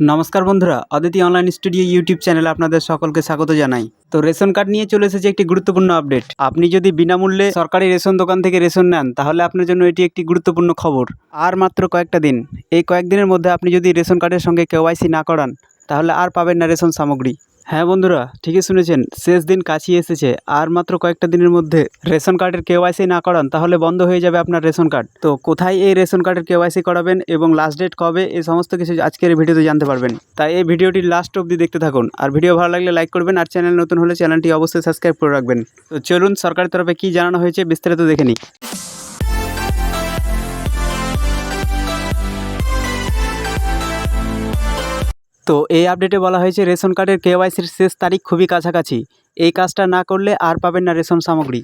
নমস্কার বন্ধুরা, Aditi online studio YouTube চ্যানেলে আপনাদের সকলকে স্বাগত জানাই। তো রেশন কার্ড নিয়ে চলে এসেছে একটি গুরুত্বপূর্ণ আপডেট। আপনি যদি বিনামূল্যে সরকারি রেশন দোকান থেকে রেশন নেন, তাহলে আপনার জন্য এটি একটি গুরুত্বপূর্ণ খবর। আর মাত্র কয়েকটা দিন, এই কয়েকদিনের মধ্যে আপনি যদি রেশন কার্ডের সঙ্গে কেওয়াইসি না করান, তাহলে আর পাবেন না রেশন সামগ্রী। হ্যাঁ বন্ধুরা, ঠিকই শুনেছেন, শেষ দিন কাছেই এসেছে। আর মাত্র কয়েকটা দিনের মধ্যে রেশন কার্ডের কেওয়াইসি না করান, তাহলে বন্ধ হয়ে যাবে আপনার রেশন কার্ড। তো কোথায় এই রেশন কার্ডের কেওয়াইসি করাবেন এবং লাস্ট ডেট কবে, এই সমস্ত কিছু আজকের এই ভিডিওতে জানতে পারবেন। তাই এই ভিডিওটি লাস্ট অবধি দেখতে থাকুন। আর ভিডিও ভালো লাগলে লাইক করবেন, আর চ্যানেল নতুন হলে চ্যানেলটি অবশ্যই সাবস্ক্রাইব করে রাখবেন। তো চলুন সরকারের তরফে কী জানানো হয়েছে বিস্তারিত দেখে নিই। তো এই আপডেটে বলা হয়েছে রেশন কার্ডের কেওয়াইসির শেষ তারিখ খুবই কাছাকাছি। এই কাজটা না করলে আর পাবেন না রেশন সামগ্রী।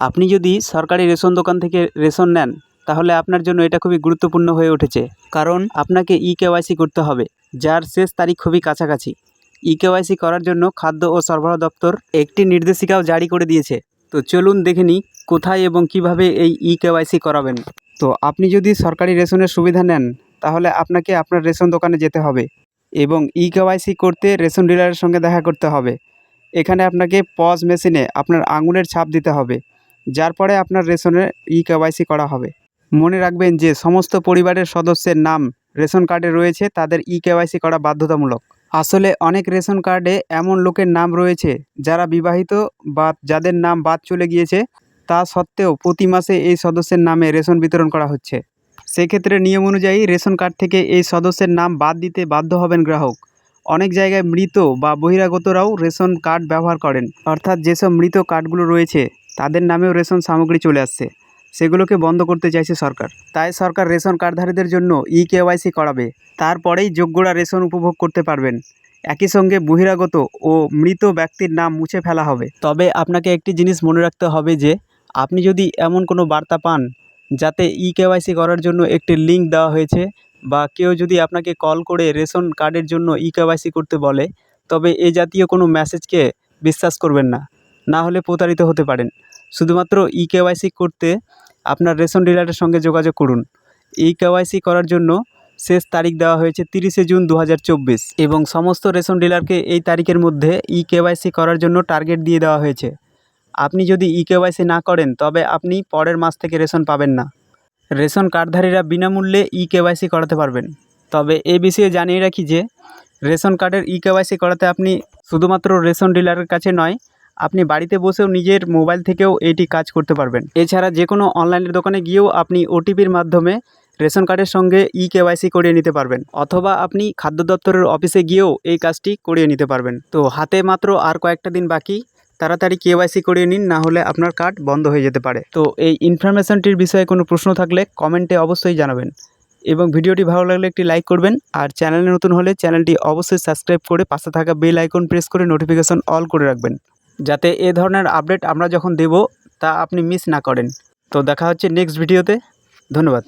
আপনি যদি সরকারি রেশন দোকান থেকে রেশন নেন, তাহলে আপনার জন্য এটা খুবই গুরুত্বপূর্ণ হয়ে উঠেছে। কারণ আপনাকে কেওয়াইসি করতে হবে, যার শেষ তারিখ খুবই কাছাকাছি। কেওয়াইসি করার জন্য খাদ্য ও সরবরাহ দপ্তর একটি নির্দেশিকাও জারি করে দিয়েছে। তো চলুন দেখে নিই কোথায় এবং কিভাবে এই কেওয়াইসি করাবেন। তো আপনি যদি সরকারি রেশনের সুবিধা নেন, তাহলে আপনাকে আপনার রেশন দোকানে যেতে হবে এবং কেওয়াইসি করতে রেশন ডিলারের সঙ্গে দেখা করতে হবে। এখানে আপনাকে পজ মেশিনে আপনার আঙুলের ছাপ দিতে হবে, যার পরে আপনার রেশনের কেওয়াইসি করা হবে। মনে রাখবেন যে সমস্ত পরিবারের সদস্যের নাম রেশন কার্ডে রয়েছে, তাদের কেওয়াইসি করা বাধ্যতামূলক। আসলে অনেক রেশন কার্ডে এমন লোকের নাম রয়েছে যারা বিবাহিত বা যাদের নাম বাদ চলে গিয়েছে, তা সত্ত্বেও প্রতি মাসে এই সদস্যের নামে রেশন বিতরণ করা হচ্ছে। সেক্ষেত্রে নিয়ম অনুযায়ী রেশন কার্ড থেকে এই সদস্যের নাম বাদ দিতে বাধ্য হবেন গ্রাহক। অনেক জায়গায় মৃত বা বহিরাগতরাও রেশন কার্ড ব্যবহার করেন, অর্থাৎ যেসব মৃত কার্ডগুলো রয়েছে তাদের নামেও রেশন সামগ্রী চলে আসছে। সেগুলোকে বন্ধ করতে চাইছে সরকার। তাই সরকার রেশন কার্ডধারীদের জন্য কেওয়াইসি করাবে, তারপরেই যোগ্যরা রেশন উপভোগ করতে পারবেন। একই সঙ্গে বহিরাগত ও মৃত ব্যক্তির নাম মুছে ফেলা হবে। তবে আপনাকে একটি জিনিস মনে রাখতে হবে যে আপনি যদি এমন কোনো বার্তা পান যাতে কেওয়াইসি করার জন্য একটি লিঙ্ক দেওয়া হয়েছে, বা কেউ যদি আপনাকে কল করে রেশন কার্ডের জন্য কেওয়াইসি করতে বলে, তবে এ জাতীয় কোনো মেসেজকে বিশ্বাস করবেন না, না হলে প্রতারিত হতে পারেন। শুধুমাত্র কেওয়াইসি করতে আপনার রেশন ডিলারের সঙ্গে যোগাযোগ করুন। কেওয়াইসি করার জন্য শেষ তারিখ দেওয়া হয়েছে 30শে জুন 2024 এবং সমস্ত রেশন ডিলারকে এই তারিখের মধ্যে কেওয়াইসি করার জন্য টার্গেট দিয়ে দেওয়া হয়েছে। আপনি যদি কেওয়াইসি না করেন, তবে আপনি পরের মাস থেকে রেশন পাবেন না। রেশন কার্ডধারীরা বিনামূল্যে কেওয়াইসি করাতে পারবেন। তবে এ বিষয়ে জানিয়ে রাখি যে রেশন কার্ডের কেওয়াইসি করাতে আপনি শুধুমাত্র রেশন ডিলারের কাছে নয়, আপনি বাড়িতে বসেও নিজের মোবাইল থেকেও এটি কাজ করতে পারবেন। এছাড়া যে কোনো অনলাইনের দোকানে গিয়েও আপনি ওটিপির মাধ্যমে রেশন কার্ডের সঙ্গে কেওয়াইসি করিয়ে নিতে পারবেন, অথবা আপনি খাদ্য দপ্তরের অফিসে গিয়েও এই কাজটি করিয়ে নিতে পারবেন। তো হাতে মাত্র আর কয়েকটা দিন বাকি, তাড়াতাড়ি কেওয়াইসি করিয়ে নিন, না হলে আপনার কার্ড বন্ধ হয়ে যেতে পারে। তো এই ইনফরমেশনটির বিষয়ে কোনো প্রশ্ন থাকলে কমেন্টে অবশ্যই জানাবেন এবং ভিডিওটি ভালো লাগলে একটি লাইক করবেন। আর চ্যানেলে নতুন হলে চ্যানেলটি অবশ্যই সাবস্ক্রাইব করে পাশে থাকা বেল আইকন প্রেস করে নোটিফিকেশন অল করে রাখবেন, যাতে এ ধরনের আপডেট আমরা যখন দেব তা আপনি মিস না করেন। তো দেখা হচ্ছে নেক্সট ভিডিওতে। ধন্যবাদ।